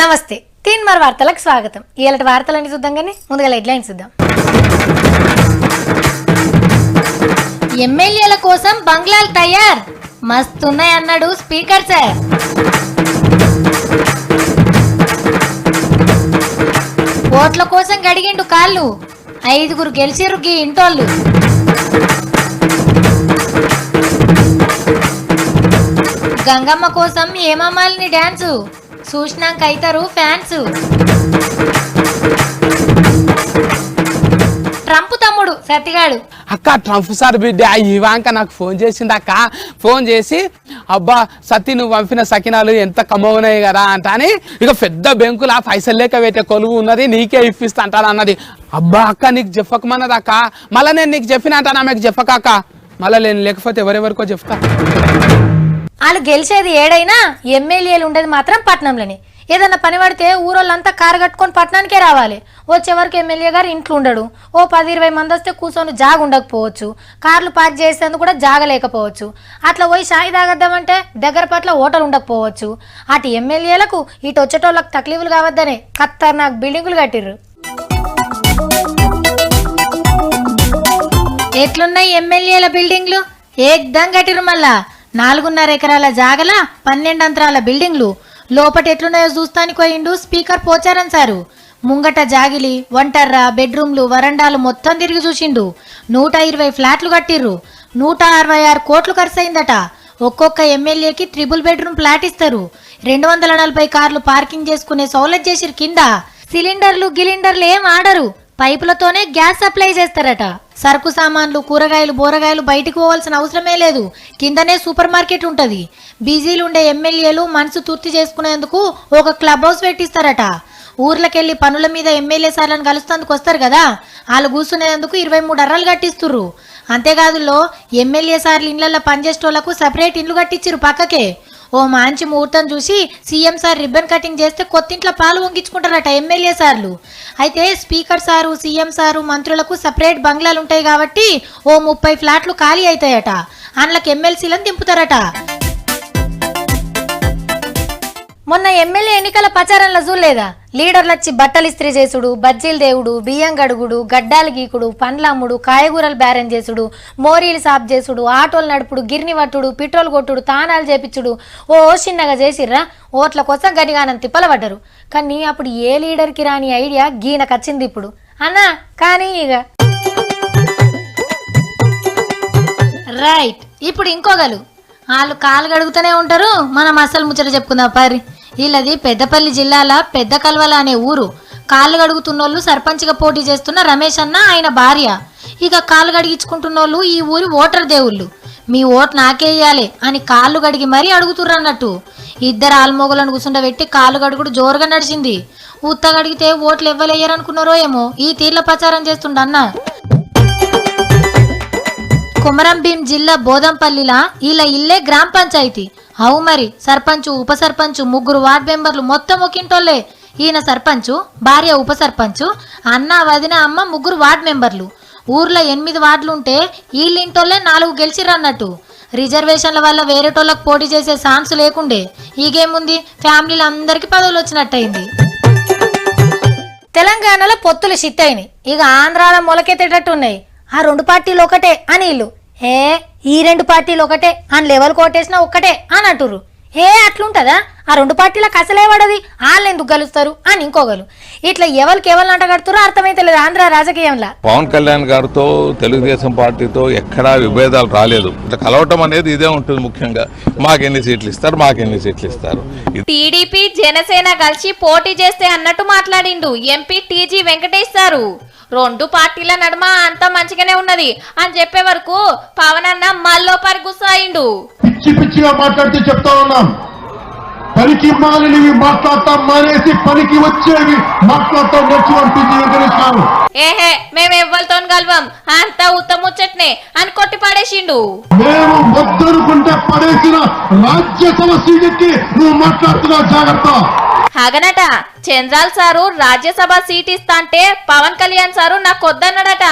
నమస్తే తీన్మార్ వార్తలకు స్వాగతం. ఇయాలటి వార్తలన్నీ చూద్దాం కానీ ముందుగా హెడ్లైన్స్ చూద్దాం. ఎమ్మెల్యేల కోసం బంగ్లాలు తయార్ మస్తున్నాయి అన్నాడు స్పీకర్ సార్. ఓట్ల కోసం గడిగిండు కాళ్ళు, 5 గెలిచిర్రు గీ ఇంటోళ్ళు. గంగమ్మ కోసం ఏమమ్మాలిని డాన్సు చూసినాక అయితారు ఫ్యాన్స్. ట్రంప్ తమ్ముడు సత్తిగాడు అక్క ట్రంప్ సార్ బిడ్డ ఇవాంక నాకు ఫోన్ చేసింది అక్క. ఫోన్ చేసి అబ్బా సత్తి నువ్వు పంపిన సకినాలు ఎంత కమ్మవునాయి కదా అంట అని ఇక పెద్ద బెంకులా పైసలు లేక పెట్టే కొలువు ఉన్నది నీకే ఇప్పిస్తా అంటాను అన్నది. అబ్బా అక్క నీకు చెప్పకమన్నది అక్క. మళ్ళీ నేను నీకు చెప్పిన అంటాను ఆమెకు చెప్పక అక్క. మళ్ళీ నేను లేకపోతే ఎవరెవరికో చెప్తా. వాళ్ళు గెలిచేది ఏడైనా ఎమ్మెల్యేలు ఉండేది మాత్రం పట్నంలోనే. ఏదన్నా పని పడితే ఊరోళ్ళంతా కారు కట్టుకొని పట్టణానికే రావాలి. వచ్చే వరకు ఎమ్మెల్యే గారు ఇంట్లో ఉండడు. ఓ 10-20 మంది వస్తే కూర్చొని జాగ ఉండకపోవచ్చు, కార్లు పార్క్ చేసేందుకు కూడా జాగ లేకపోవచ్చు. అట్లా పోయి షాయి తాగద్దామంటే దగ్గర పట్ల హోటల్ ఉండకపోవచ్చు. అటు ఎమ్మెల్యేలకు ఇటు వచ్చేటోళ్ళకి తక్లీఫులు కావద్దనే ఖతర్నాక్ బిల్డింగులు కట్టిర్రు. ఎట్లున్నాయి ఎమ్మెల్యేల బిల్డింగ్లు? ఏకదం కట్టిర్రు. మళ్ళా 4.5 ఎకరాల జాగల 12 అంతరాల బిల్డింగ్లు. లోపట ఎట్లున్నాయో చూస్తానికి పోయిండు స్పీకర్ పోచారం సారు. ముంగట జాగిలి, వంటర్ర, బెడ్రూమ్లు, వరండాలు మొత్తం తిరిగి చూసిండు. 120 ఫ్లాట్లు కట్టిర్రు. 166 కోట్లు ఖర్చు అయిందట. ఒక్కొక్క ఎమ్మెల్యేకి 3 బెడ్రూమ్ ఫ్లాట్ ఇస్తారు. 240 కార్లు పార్కింగ్ చేసుకునే సౌలత్ చేసిరు. కింద సిలిండర్లు గిలిండర్లు ఏం ఆడరు, పైపులతోనే గ్యాస్ సప్లై చేస్తారట. సరుకు సామాన్లు, కూరగాయలు, బోరగాయలు బయటికి పోవాల్సిన అవసరమే లేదు. కిందనే సూపర్ మార్కెట్ ఉంటది. బిజీలు ఉండే ఎమ్మెల్యేలు మనసు తృప్తి చేసుకునేందుకు ఒక క్లబ్ హౌస్ పెట్టిస్తారట. ఊర్లకెళ్లి పనుల మీద ఎమ్మెల్యే సార్లను కలుస్తేందుకు వస్తారు కదా, వాళ్ళు కూర్చునేందుకు 23 అర్రలు కట్టిస్తుర్రు. అంతేకాదులో ఎమ్మెల్యే సార్లు ఇళ్లలో పనిచేసేటోళ్లకు సపరేట్ ఇండ్లు కట్టించిరు పక్కకే. ఓ మంచి ముహూర్తం చూసి సీఎం సార్ రిబ్బన్ కటింగ్ చేస్తే కొత్తింట్లో పాలు వంగించుకుంటారట ఎమ్మెల్యే సార్లు. అయితే స్పీకర్ సారు, సీఎం సారు, మంత్రులకు సపరేట్ బంగ్లాలు ఉంటాయి కాబట్టి ఓ 30 ఫ్లాట్లు ఖాళీ అవుతాయట. అందులోకి ఎమ్మెల్సీలను దింపుతారట. మొన్న ఎమ్మెల్యే ఎన్నికల ప్రచారంలో చూడలేదా? లీడర్లు వచ్చి బట్టలు ఇస్త్రీ చేసుడు, బజ్జీలు దేవుడు, బియ్యం గడుగుడు, గడ్డాలు గీకుడు, పండ్ల అమ్ముడు, కాయగూరలు బేరం చేసుడు, మోరీలు సాఫ్ చేసుడు, ఆటోలు నడుపుడు, గిర్ని పట్టుడు, పెట్రోల్ కొట్టుడు, తానాలు చేపించుడు ఓ చిన్నగా చేసిర్రా. ఓట్ల కోసం గడిగానం తిప్పలబడ్డరు. కానీ అప్పుడు ఏ లీడర్కి రాని ఐడియా గీనకొచ్చింది ఇప్పుడు అన్నా. కానీ ఇక రైట్ ఇప్పుడు ఇంకోగలు వాళ్ళు కాలు గడుగుతూనే ఉంటారు. మనం అసలు ముచ్చట చెప్పుకుందాం పారి. వీళ్ళది పెద్దపల్లి జిల్లాల పెద్ద కల్వల అనే ఊరు. కాళ్ళు గడుగుతున్నోళ్ళు సర్పంచ్గా పోటీ చేస్తున్న రమేష్ అన్న, ఆయన భార్య. ఇక కాళ్ళు గడిగించుకుంటున్నోళ్ళు ఈ ఊరి ఓటర్ దేవుళ్ళు. మీ ఓటు నాకే ఇయ్యాలి అని కాళ్ళు గడిగి మరీ అడుగుతుర్రు అన్నట్టు. 2 ఆల్మోగులను కూర్చుండబెట్టి కాళ్ళు గడుగుడు జోరుగా నడిచింది. ఉత్త గడిగితే ఓట్లు ఎవ్వలేయ్యారనుకున్నారో ఏమో ఈ తీర్ల ప్రచారం చేస్తుండన్న. కొమరం భీం జిల్లా బోదంపల్లిలా ఇలా ఇల్లే గ్రామ పంచాయతీ. అవు మరి సర్పంచు, ఉప సర్పంచు, 3 వార్డు మెంబర్లు మొత్తం ఒకింటోళ్లే. ఈయన సర్పంచు, భార్య ఉప సర్పంచు, అన్న, వదిన, అమ్మ 3 వార్డు మెంబర్లు. ఊర్లో 8 వార్డులు ఉంటే వీళ్ళింటోళ్లే 4 గెలిచిరన్నట్టు. రిజర్వేషన్ల వల్ల వేరేటోళ్ళకు పోటీ చేసే ఛాన్స్ లేకుండే. ఈగేముంది, ఫ్యామిలీలు అందరికి పదవులు వచ్చినట్టయింది. తెలంగాణలో పొత్తులు షిత్తయినాయి. ఇక ఆంధ్రాలో మొలకెత్తేటట్టున్నాయి. ఆ 2 పార్టీలు ఒకటే అని వీళ్ళు, ఈ 2 పార్టీలు ఒకటే అని లెవెల్ కోటేసినా ఒక్కటే అని అంటుర్రు. అట్లుంటదా? ఆ 2 పార్టీలకు అసలే పడది, వాళ్ళు ఎందుకు గెలుస్తారు అని ఇంకోగలు. ఇట్లా ఎవరికి అంట కడుతారో అర్థమైతే లేదు ఆంధ్ర రాజకీయంలో. పవన్ కళ్యాణ్ గారితో తెలుగుదేశం పార్టీతో ఎక్కడా విభేదాలు రాలేదు. ఇట్లా కలవటం అనేది ఇదే ఉంటుంది. ముఖ్యంగా మాకెన్ని సీట్లు ఇస్తారు, మాకెన్ని సీట్లు ఇస్తారు. టీడీపీ జనసేన కలిసి పోటీ చేస్తే అన్నట్టు మాట్లాడిండు ఎంపీ టీజీ వెంకటేష్ సారు. 2 పార్టీల నడుమ అంతా మంచిగానే ఉన్నది అని చెప్పే వరకు పవన్ అన్న మళ్ళీ పరిగుసాయిండు. పిచ్చి పిచ్చిగా మాట్లాడితే చెప్తా ఉన్నాం. పనికి మాలినవి మాట్లాడతాం మానేసి పనికి వచ్చేవి మాట్లాడతాం నేర్చుకుంటుంది. మేము ఎవ్వరితో కలవం, అంతా ఉత్తముచ్చట్నే అని కొట్టి పడేసిండు. మేము వద్దనుకుంటే పడేసిన రాజ్యసభ సీటుకి నువ్వు మాట్లాడుతున్నావు, జాగ్రత్త. అగనట చంద్రాల్ సారు రాజ్యసభ సీట్ ఇస్తా అంటే పవన్ కళ్యాణ్ సారు నాకు వద్దన్నాడట.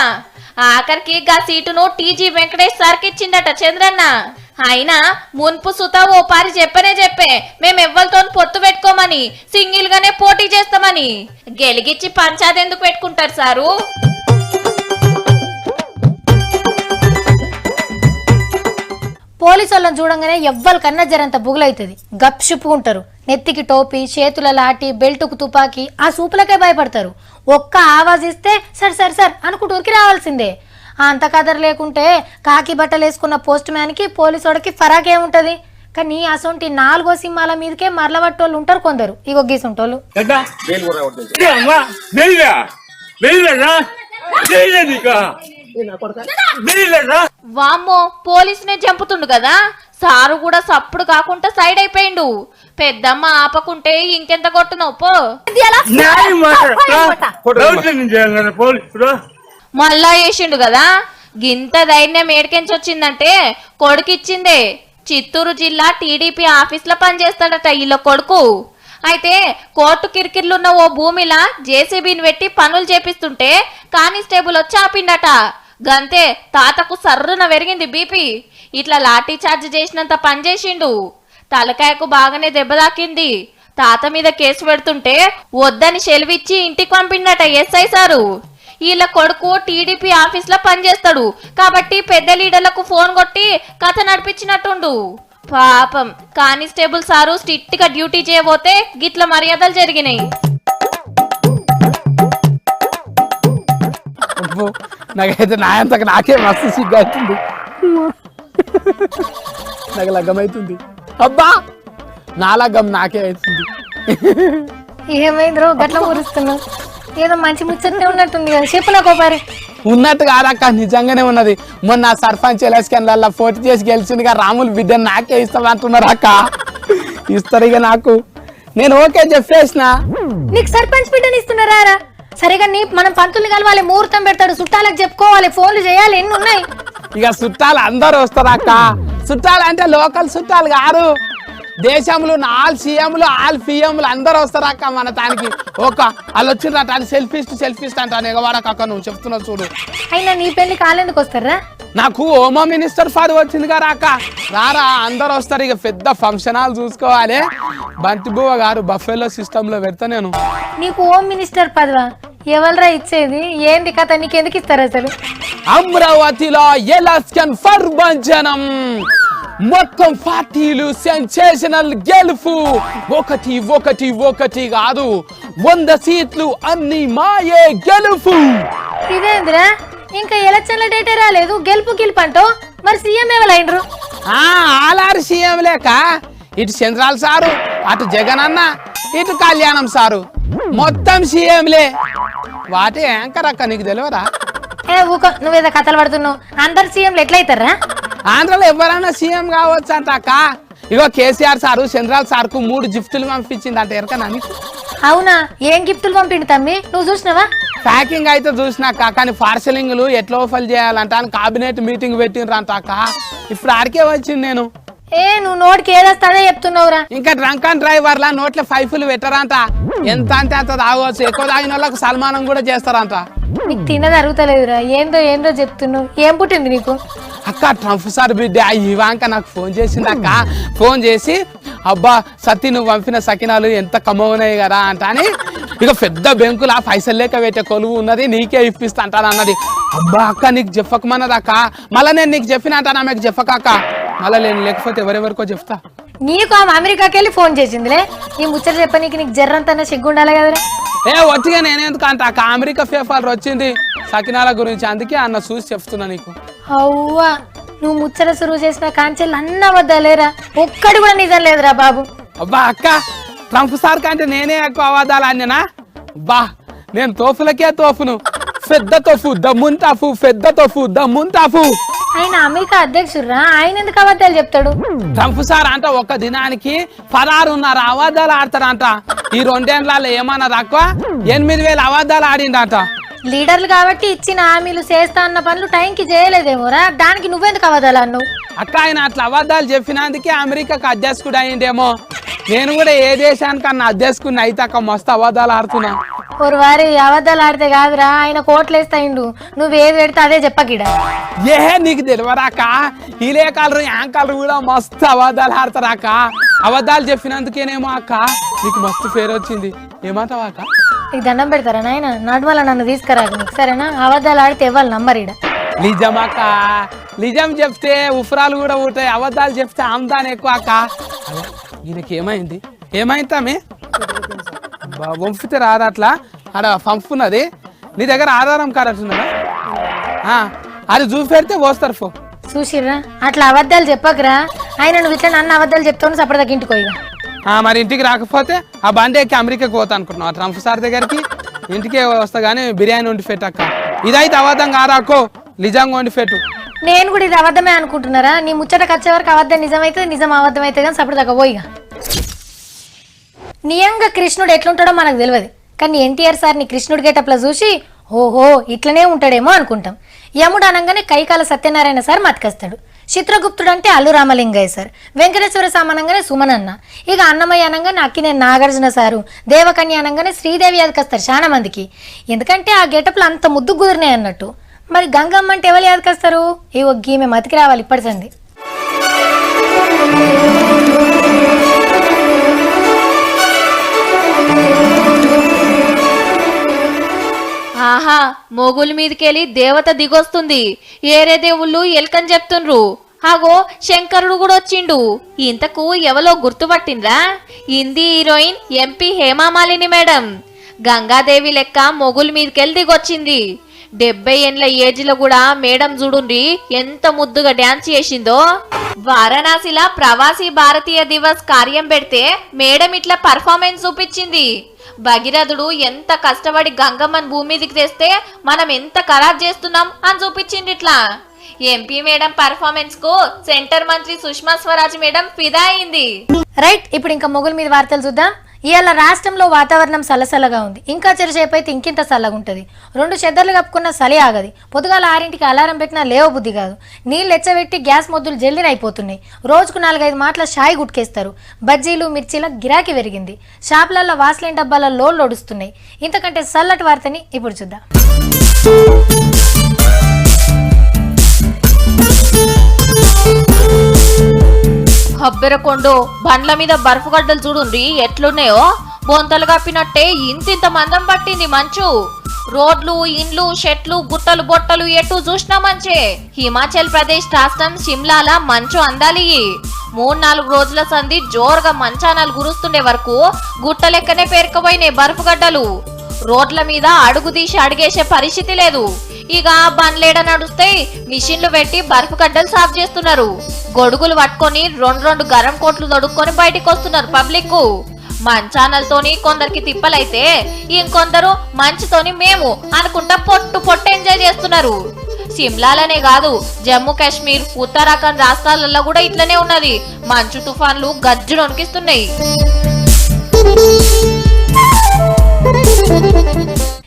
ఆఖరికి గా సీటును టీజీ వెంకటేష్ సార్కి ఇచ్చిండట చంద్రన్న. అయినా మున్పు సుత ఓ పారి చెప్పే మేము ఎవ్వరితో పొత్తు పెట్టుకోమని సింగిల్ గానే పోటీ చేస్తామని. గెలిగిచ్చి పంచాయతీ ఎందుకు పెట్టుకుంటారు సారు? పోలీసు వాళ్ళని చూడంగానే ఎవ్వరికన్నా జరంత బుగులైతుంది. గప్షుపు ఉంటారు. నెత్తికి టోపీ, చేతుల లాటి, బెల్టుకు తుపాకీ, ఆ సూపులకే భయపడతారు. ఒక్క ఆవాజ్ ఇస్తే సర్ సర్ సర్ అనుకుంటూ ఉరికి రావాల్సిందే. అంత కదర్ లేకుంటే కాకి బట్టలు వేసుకున్న పోస్ట్ మ్యాన్ కి పోలీసోడికి ఫరాక్ ఏముంటది? కానీ అసొంటి 4 సింహాల మీదకే మరలబట్టోళ్ళు ఉంటారు కొందరు. ఇగో గీసుంటోళ్ళు. వామ్మో, పోలీసునే చంపుతుండు కదా. సారు కూడా సప్పుడు కాకుండా సైడ్ అయిపోయిండు. పెద్దమ్మ ఆపకుంటే ఇంకెంత కొట్టున్నావు పో. మళ్ళా వేసిండు కదా. గింత ధైర్యం ఏడికెంచి వచ్చిందంటే కొడుకిచ్చిందే. చిత్తూరు జిల్లా టీడీపీ ఆఫీస్ లో పనిచేస్తాడట వీళ్ళ కొడుకు. అయితే కోర్టు కిరికిర్లున్న ఓ భూమిలా జేసీబీని పెట్టి పనులు చేపిస్తుంటే కానిస్టేబుల్ వచ్చి ఆపిండట. గంతే తాతకు సర్రున పెరిగింది బీపీ. ఇట్లా లాఠీ చార్జ్ చేసినంత పని చేసిండు. తలకాయకు బాగానే దెబ్బ తాకింది. తాత మీద కేసు పెడుతుంటే వద్దని సెలవిచ్చి ఇంటికి పంపిండట ఎస్ఐ సారు. వీళ్ళ కొడుకు టీడీపీ ఆఫీస్ లో పనిచేస్తాడు కాబట్టి పెద్ద లీడర్లకు ఫోన్ కొట్టి కథ నడిపించినట్టుండు. పాపం కానిస్టేబుల్ సారు స్ట్రిక్ట్ గా డ్యూటీ చేయబోతే గిట్ల మర్యాదలు జరిగినాయి. నాకైతే నాకే మస్తు సిగ్గుతుంది. నాకు లగ్గమైతుంది. అబ్బా నా లగ్గం నాకే అవుతుంది. ఏమైందిరో గట్ల ఊరుస్తున్నావు? ఏదో మంచి ముచ్చటనే ఉన్నట్టుంది కదా, చెప్పు నాకు ఒకసారి. ఉన్నట్టు కాదక్క, నిజంగానే ఉన్నది. మొన్న సర్పంచ్ ఎలక్షన్లలో పోటీ చేసి గెలిచిందిగా రాములు బిడ్డ నాకే ఇస్తాం అంటున్నారు అక్క. ఇస్తారు ఇక నాకు. నేను ఓకే చెప్పేసిన. నీకు సర్పంచ్ బిడ్డని ఇస్తున్నారా? సరిగా నీ మనం పంతుల్ని కలవాలి, ముహూర్తం పెడతాడు, చుట్టాలకు చెప్పుకోవాలి, ఫోన్లు చేయాలి, ఎన్ని ఉన్నాయి. ఇక చుట్టాలు అందరు వస్తారు అక్క. చుట్టాలు అంటే లోకల్ చుట్టాలు కాదు, దేశంలో 4 సీఎంలు 4 పిఎంలు అందరు వస్తారు అక్క మన దానికి. వాళ్ళు వచ్చిందట, అది సెల్ఫిస్ట్ అంట. ఎగవాడక నువ్వు చెప్తున్నావు చూడు. అయినా నీ పెళ్లి కాలేందుకు వస్తారా? నాకు హోమ్ మినిస్టర్ పదవి వచ్చింది కదా అక్క. రారా అందరు వస్తారు. ఇక పెద్ద ఫంక్షన్ హాల్ చూసుకోవాలి. బంతిబువ్వ గారు బఫెలో సిస్టమ్ లో పెడతా నేను. నీకు హోమ్ మినిస్టర్ పదవా? ఎవరా ఇచ్చేది? ఏంది కథ? నీకెందుకు ఇస్తారు అసలు? అమరావతిలో ఎలక్షన్ ఫర్భంజనం, మొత్తం పార్టీలు సెన్సేషనల్ గెలుపు. ఒకటి కాదు 100 సీట్లు అన్ని మాయే గెలుపు. ఇదేంద్రా ఇంకా ఎలక్షన్ల డేటే రాలేదు, గెలుపు అంటూ. మరి సీఎం ఎవరైనరు? ఆలారు సీఎం లేక ఇటు చంద్రాల సారు, అటు జగన్ అన్న, ఇటు కళ్యాణం సారు, మొత్తం సీఎంలే. వాటి యాంకర్ అక్క, నీకు తెలియరా? ఊక నువ్వేదో కథలు పడుతున్నావు. అందరు సీఎంలు ఎట్లయితారా? ఆంధ్రలో ఎవరైనా సీఎం కావచ్చు అంట అక్క. ఇగో కేసీఆర్ సారు చంద్రాల సార్కు 3 గిఫ్టులు పంపించింది అంట. ఎరకనా నీకు? అవునా? ఏం గిఫ్టులు పంపిండు తమ్మి? నువ్వు చూసినావా? ప్యాకింగ్ అయితే చూసినాక, కానీ పార్సలింగ్లు ఎట్లా ఓఫల్ చేయాలంట అని కేబినెట్ మీటింగ్ పెట్టిండ్రు అంట అక్క. ఇప్పుడు ఆడికే వచ్చింది నేను. నువ్వు నోటికి ఏదేస్తాడే చెప్తున్నావురా. ఇంకా డ్రంక్ అండ్ డ్రైవర్లా నోట్ల 5 పెట్టారంట. ఎంత అంటే అంత తాగవచ్చు. ఎక్కువ తాగిన వాళ్ళకు సన్మానం కూడా చేస్తారంట. నీకు తిన్నది అరుగుతలేదురా. ఏందో చెప్తున్నావు. ఏం పుట్టింది నీకు? అక్క ట్రంప్ సార్ బిడ్డ ఇవాంక నాకు ఫోన్ చేసింది అక్క. ఫోన్ చేసి అబ్బా సతీ నువ్వు పంపిన సకినాలు ఎంత కమ్మవునాయి కదా అంట అని. ఇక పెద్ద బెంకులా పైసలు లేక పెట్టే కొలువు ఉన్నది, నీకే ఇప్పిస్తా అంటాను అన్నది. అబ్బా అక్క నీకు చెప్పకమన్నది అక్క. మళ్ళీ నేను నీకు చెప్పిన అంటాను, ఆమెకు చెప్పక అక్క. మళ్ళీ నేను లేకపోతే ఎవరెవరికో చెప్తా. నీకు ఆమె అమెరికాకి వెళ్ళి ఫోన్ చేసిందిలే. ఈ ముచ్చట చెప్పనీకి నీకు జర్రంతన్నా సిగ్గుండాలి కదరా. వచ్చిగా నేనేందుకు అంట అక్క. అమెరికా పేపర్ వచ్చింది సకినాల గురించి, అందుకే అన్న చూసి చెప్తున్నా నీకు. అవ్వా నువ్వు ముచ్చట సురువు చేసిన కాంచెలు అన్న వద్దలేరా, ఒక్కడి కూడా నిజం లేదురా బాబు. అబ్బా అక్క ట్రంప్ సార్ కంటే నేనే ఎక్కువ అవాదాలు అన్ననా? బా నేను తోఫులకే తోఫును. పెద్ద తోఫు దమ్ముంతాఫు, పెద్ద తోఫు దమ్ముంతాఫు. ఆయన అమెరికా అధ్యక్షుడురా, ఆయన ఎందుకు అబద్ధాలు చెప్తాడు? ట్రంప్ సార్ అంట ఒక దినానికి 16.5 అబద్ధాలు ఆడతారంట. ఈ 2 ఏళ్లలో ఏమన్నా తక్కువ 8,000 అబద్ధాలు ఆడిండట. లీడర్లు కాబట్టి ఇచ్చిన హామీలు చేస్తా అన్న పనులు టైంకి చేయలేదేమోరా, దానికి నువ్వెందుకు అబద్ధాలు అన్నావు? అక్క ఆయన అట్లా అబద్ధాలు చెప్పినందుకే అమెరికాకు అధ్యక్షుడు అయిండేమో. నేను కూడా ఏ దేశానికన్నా అధ్యక్షుడిని అయితే అక్క మస్తు అబద్ధాలు ఆడుతున్నా. ఒక వారి అబద్ధాలు ఆడితే కాదురా, ఆయన కోట్లు వేస్తాయిండు. నువ్వేది పెడితే అదే చెప్పకిడ. ఏ నీకు తెలియరాక ఇలే కాలరు యాంకాలరు కూడా మస్తు అబద్ధాలు ఆడతారాక. అబద్ధాలు చెప్పినందుకేనేమో అక్క నీకు మస్తు పేరు వచ్చింది. ఏమంటావా అక్క? నీకు దండం పెడతారా నాయన? నడుమల నన్ను తీసుకురాకు నీకు, సరేనా? అబద్ధాలు ఆడితే ఇవ్వాలి నంబర్ ఇడ. నిజమాక, నిజం చెప్తే ఉఫరాలు కూడా ఉంటాయి, అబద్ధాలు చెప్తే ఆమ్దాని ఎక్కువ అక్క. అదే ఈయనకి ఏమైంది? ఏమైందామే వంపితే రాదు అట్లా ఆడ పంపున్నది. నీ దగ్గర ఆధారం కార్డు ఉన్నదా? అది చూపెడితే పోస్తారు ఫో. చూసిర్రా, అట్లా అబద్ధాలు చెప్పకురా. ఆయన నువ్వు ఇట్లా నన్ను అబద్ధాలు చెప్తాను సపడదాకా ఇంటికి పోయిగా. మరి ఇంటికి రాకపోతే ఆ బండి ఎక్కి అమెరికాకి పోతా అనుకుంటున్నావు ట్రంప్ సార్ దగ్గరికి. ఇంటికే వస్తా కానీ బిర్యానీ వండి పెట్టక్క. ఇదైతే అబద్ధం కారాకో, నిజంగా వండి పెట్టు. నేను కూడా ఇది అబద్ధమే అనుకుంటున్నారా? నీ ముచ్చటకు వచ్చే వరకు అబద్ధం నిజమైతే, నిజం అబద్ధం అయితే కానీ సపడదాకా పోయిగా. నియంగా కృష్ణుడు ఎట్లుంటాడో మనకు తెలియదు, కానీ ఎన్టీఆర్ సార్ని కృష్ణుడి గెటప్లో చూసి ఓహో ఇట్లనే ఉంటాడేమో అనుకుంటాం. యముడు అనగానే కైకాల సత్యనారాయణ సార్ మతికొస్తాడు. చిత్రగుప్తుడు అంటే అల్లు రామలింగయ్య సార్, వెంకటేశ్వర స్వామి అనగానే సుమన్ అన్న, ఇక అన్నమయ్య అనగానే అక్కినేని నాగార్జున సారు, దేవకన్య అనగానే శ్రీదేవి యాదకొస్తారు చాలా మందికి. ఎందుకంటే ఆ గెటప్లు అంత ముద్దు కుదిరినాయి అన్నట్టు. మరి గంగమ్మ అంటే ఎవరు యాదకొస్తారు? ఇగో గీమె మతికి రావాలి ఇప్పటి సంది. ఆహా, మొగుల మీదకెళ్ళి దేవత దిగొస్తుంది. ఏరే దేవుళ్ళు ఎల్కని చెప్తుండ్రు. హాగో శంకరుడు కూడా వచ్చిండు. ఇంతకు ఎవలో గుర్తుపట్టిండ్రా? Hindi heroine MP Hema Malini madam. Gangadevi లెక్క మొగుల మీదకెళ్ళి దిగొచ్చింది. 70 ఏండ్ల ఏజ్లో కూడా మేడం చూడుండ్రి ఎంత ముద్దుగా డ్యాన్స్ చేసిందో. వారణాసిలా ప్రవాసీ భారతీయ దివస్ కార్యం పెడితే మేడం ఇట్లా పర్ఫార్మెన్స్ చూపించింది. భగీరథుడు ఎంత కష్టపడి గంగమ్మని భూమి మీదకి తెస్తే మనం ఎంత ఖరాబ్ చేస్తున్నాం అని చూపించింది ఇట్లా. ఎంపీ మేడం పర్ఫార్మెన్స్ కు సెంటర్ మంత్రి సుష్మా స్వరాజ్ మేడం ఫిదా అయింది. రైట్, ఇప్పుడు ఇంకా మొగుల మీద వార్తలు చూద్దాం. ఇవాళ రాష్ట్రంలో వాతావరణం చల్లసల్లగా ఉంది. ఇంకా చెరసేపు అయితే ఇంకింత చల్లగా ఉంటుంది. 2 చెద్దర్లు కప్పుకున్న చలి ఆగది. పొద్దుగాల 6ంటికి అలారం పెట్టినా లేవ బుద్ధి కాదు. నీళ్ళు ఎచ్చబెట్టి గ్యాస్ మొద్దులు జల్లిన అయిపోతున్నాయి. రోజుకు 4-5 మాటల షాయి గుట్కేస్తారు. బజ్జీలు మిర్చీల గిరాకీ పెరిగింది. షాపులలో వాస్లైన్ డబ్బాల లోన్లు ఒడుస్తున్నాయి. ఇంతకంటే చల్లటి వార్తని ఇప్పుడు చూద్దాం. హబ్బెరకొండో బండ్ల మీద బర్ఫ్ గడ్డలు చూడుండ్రి ఎట్లున్నాయో. బొంతలు కప్పినట్టే ఇంతింత మందం పట్టింది మంచు. రోడ్లు, ఇండ్లు, చెట్లు, గుట్టలు, బొట్టలు ఎటు చూసినా మంచే. హిమాచల్ ప్రదేశ్ రాష్ట్రం షిమ్లాల మంచు అందాలి. 3-4 రోజుల సంధి జోరుగా మంచానాలు గురుస్తుండే వరకు గుట్ట లెక్కనే పేరుకుపోయినాయి బర్ఫ్ గడ్డలు. రోడ్ల మీద అడుగు తీసి అడిగేసే పరిస్థితి లేదు. ఇక బండ్లేడ నడుస్తాయి, మిషన్లు పెట్టి బర్ఫ్ గడ్డలు సాఫ్ చేస్తున్నారు. గొడుగులు పట్టుకొని 2 గరం కోట్లు దొడుక్కొని బయటికి వస్తున్నారు పబ్లిక్. మంచానలతోని కొందరికి తిప్పలైతే ఇంకొందరు మంచుతోని మేము అనుకుంటా పొట్టు ఎంజాయ్ చేస్తున్నారు. సిమ్లాలనే కాదు, జమ్మూ కాశ్మీర్, ఉత్తరాఖండ్ రాష్ట్రాలలో కూడా ఇట్లనే ఉన్నది. మంచు తుఫాన్లు గజ్జును వణికిస్తున్నాయి.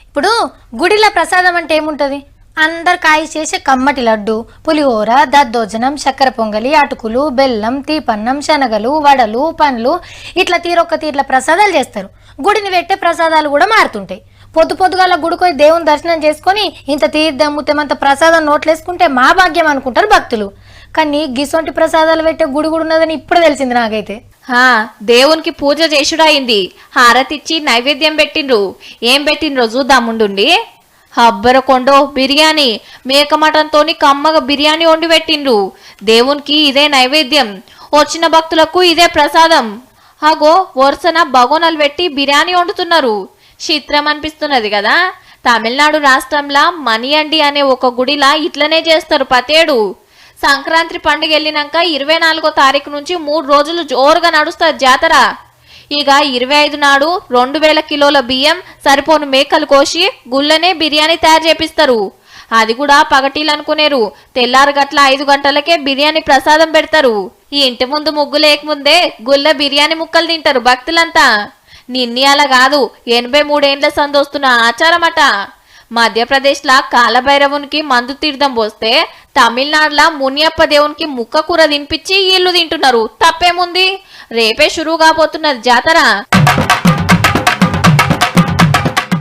ఇప్పుడు గుడిలో ప్రసాదం అంటే ఏముంటది? అందరు కాయ చేసే కమ్మటి లడ్డు, పులిహోర, దద్దోజనం, చక్కెర పొంగలి, అటుకులు, బెల్లం, తీపన్నం, శనగలు, వడలు, పండ్లు, ఇట్లా తీరొక్క తీర్ల ప్రసాదాలు చేస్తారు. గుడిని పెట్టే ప్రసాదాలు కూడా మారుతుంటాయి. పొద్దుగాల గుడికోయి దేవుని దర్శనం చేసుకొని ఇంత తీర్థం ముత్తమంత ప్రసాదం నోట్లేసుకుంటే మా భాగ్యం అనుకుంటారు భక్తులు. కానీ గిసొంటి ప్రసాదాలు పెట్టే గుడి కూడా ఉన్నదని ఇప్పుడు తెలిసింది నాకైతే. దేవునికి పూజ చేసుడయింది. హారతిచ్చి నైవేద్యం పెట్టిండ్రు. ఏం పెట్టిండ్రో చూద్దాముండుండి. హబ్బరకొండో బిర్యానీ, మేక మటన్తోని కమ్మగా బిర్యానీ వండి పెట్టిండ్రు. దేవునికి ఇదే నైవేద్యం, వచ్చిన భక్తులకు ఇదే ప్రసాదం. హాగో వరుసన బగోనలు పెట్టి బిర్యానీ వండుతున్నారు. చిత్రం అనిపిస్తున్నది కదా. తమిళనాడు రాష్ట్రంలో మణియండి అనే ఒక గుడిలా ఇట్లనే చేస్తారు ప్రతేడు. సంక్రాంతి పండుగ వెళ్ళినాక 24వ తారీఖు నుంచి 3 రోజులు జోరుగా నడుస్తారు జాతర. ఇక 25 నాడు 2000 కిలోల బియ్యం సరిపోను మేకలు కోసి గుళ్ళనే బిర్యానీ తయారు చేపిస్తారు. అది కూడా పగటీలు అనుకునేరు. తెల్లారు గట్ల 5 గంటలకే బిర్యానీ ప్రసాదం పెడతారు. ఈ ఇంటి ముందు ముగ్గు లేకముందే గుళ్ళ బిర్యానీ ముక్కలు తింటారు భక్తులంతా. నిన్నయాల కాదు, 83 ఏండ్ల సందొస్తున్న ఆచారమట. మధ్యప్రదేశ్లా కాలభైరవునికి మందు తీర్థం పోస్తే తమిళనాడులా మునియప్ప దేవునికి ముక్క కూర తినిపించి ఇల్లు తింటున్నారు. తప్పేముంది? రేపే షురూ కాబోతున్నది జాతర.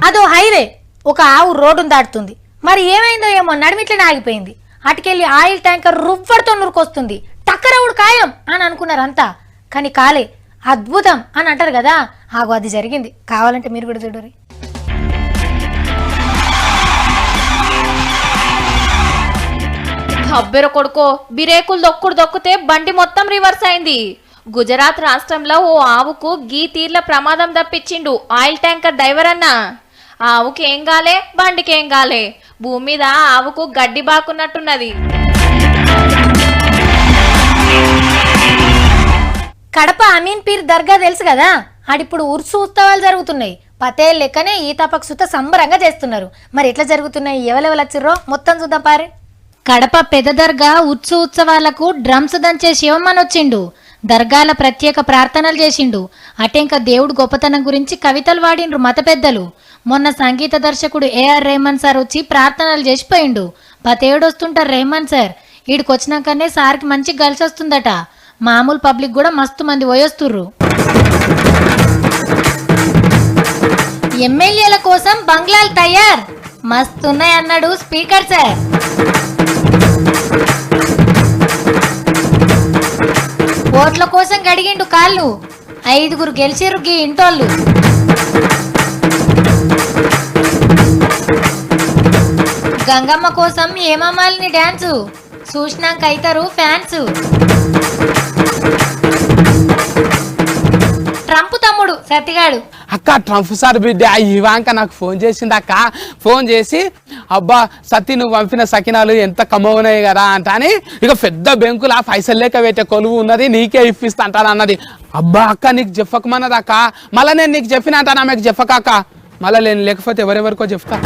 అదో హైవే, ఒక ఆవు రోడ్డును దాటుతుంది. మరి ఏమైందో ఏమో నడిమిట్లనే ఆగిపోయింది. అటుకెళ్ళి ఆయిల్ ట్యాంకర్ రువ్వడితో నురుకొస్తుంది. టక్కరవుడు ఖాయం అని అనుకున్నారంతా, కానీ కాలే. అద్భుతం అని అంటారు కదా, ఆగో అది జరిగింది. కావాలంటే మీరు కూడా చూడరు. అబ్బెర కొడుకో, బిరేకులు దొక్కితే బండి మొత్తం రివర్స్ అయింది. గుజరాత్ రాష్ట్రంలో ఓ ఆవుకు గీ తీర్ల ప్రమాదం తప్పించిండు ఆయిల్ ట్యాంకర్ డ్రైవర్ అన్న. ఆవుకి ఏం గాలే, బండికి ఏం గాలే. భూమి మీద ఆవుకు గడ్డి బాకున్నట్టున్నది. కడప అమీన్ పీర్ దర్గా తెలుసు కదా, ఆడిప్పుడు ఉర్సు ఉత్సవాలు జరుగుతున్నాయి. పతేళ్ళ లెక్కనే ఈ తపక్సుత సంబరంగా చేస్తున్నారు. మరి ఎట్లా జరుగుతున్నాయి, ఎవరెవరు వచ్చిర్రో మొత్తం చూద్దాం పారే. కడప పెద్ద దర్గా ఉత్సవాలకు డ్రమ్స్ దంచే శివమ్మని వచ్చిండు. దర్గాల ప్రత్యేక ప్రార్థనలు చేసిండు. అటెంక దేవుడు గొప్పతనం గురించి కవితలు వాడిండ్రు మత పెద్దలు. మొన్న సంగీత దర్శకుడు ఏఆర్ రెహమాన్ సార్ వచ్చి ప్రార్థనలు చేసిపోయిండు. పతేడొస్తుంటారు రెహమాన్ సార్. ఈడికొచ్చినాకనే సార్కి మంచి కలిసి వస్తుందట. మామూలు పబ్లిక్ కూడా మస్తు మంది పోయొస్తుర్రు. ఎమ్మెల్యేల కోసం బంగ్లాలు తయారు మస్తున్నాయి అన్నాడు స్పీకర్ సార్. ఓట్ల కోసం గడిగిండు కాళ్ళు. 5 గెలిచిర్రు గీ ఇంటోళ్ళు. గంగమ్మ కోసం ఏమమ్మాలిని డాన్సు చూసినాక అయితారు ఫ్యాన్స్. ట్రంప్ తమ్ముడు సత్తిగాడు. అక్క ట్రంప్ సార్ బిడ్డ ఇవాంక నాకు ఫోన్ చేసింది అక్క. ఫోన్ చేసి అబ్బా సత్తి నువ్వు పంపిన సకినాలు ఎంత కమ్మవునాయి కదా అని ఇక పెద్ద బెంకులా పైసలు లేక పెట్టే కొలువు ఉన్నది, నీకే ఇప్పిస్తా అంటాను అన్నది. అబ్బా అక్క నీకు చెప్పకమన్నది అక్క. మళ్ళీ నేను నీకు చెప్పిన అంటాను, ఆమెకు చెప్పక అక్క. మళ్ళీ నేను లేకపోతే ఎవరెవరికో చెప్తా.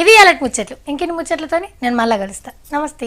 ఇవి అలాంటి ముచ్చట్లు. ఇంకెన్ని ముచ్చట్లతోని నేను మళ్ళా కలుస్తా. నమస్తే.